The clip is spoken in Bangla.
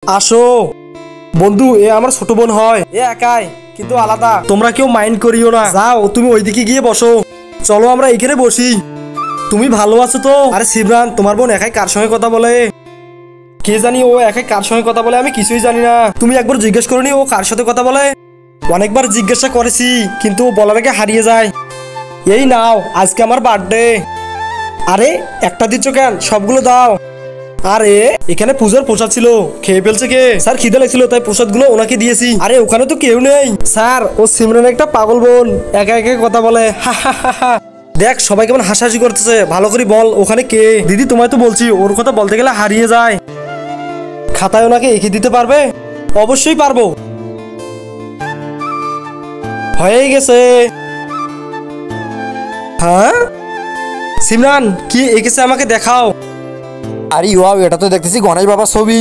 আসো বন্ধু, এ আমার ছোট বোন হয়, এ একাই কিন্তু আলাদা। তোমরা কেউ মাইন্ড করিও না, যাও তুমি ওইদিকে গিয়ে বসো। চলো আমরা এখানে বসি। তুমি ভালো আছো তো? আরে সিমরান, তোমার বোন একাই কার সঙ্গে কথা বলে? কে জানি ও একাই কার সঙ্গে কথা বলে, আমি কিছুই জানি না। তুমি একবার জিজ্ঞেস করনি ও কার সাথে কথা বলে? অনেকবার জিজ্ঞাসা করেছি কিন্তু ও বলার আগে হারিয়ে যায়। এই নাও, আজকে আমার বার্থডে। আরে একটা দিচ্ছ কেন, সবগুলো দাও। আরে এখানে পূজার প্রসাদ ছিল, খেয়ে ফেলছে কে? স্যার খিদে লাগছিল তাই প্রসাদগুলো ওনাকে দিয়েছি। আরে ওখানে তো কেউ নেই স্যার, ও সিমরান একটা পাগল বোন, একা একা কথা বলে। দেখ সবাই কেমন হাসাহাসি করতেছে, ভালো করে বল ওখানে কে? দিদি তোমায় তো বলছি ওর কথা বলতে গেলে হারিয়ে যায়। খাতায় ওনাকে এঁকে দিতে পারবে? অবশ্যই পারবো। হয়ে গেছে। হ্যাঁ সিমরান কি এঁকেছে আমাকে দেখাও। আরে ওয়াও, এটা তো দেখতেছি গণেশ বাবার ছবি।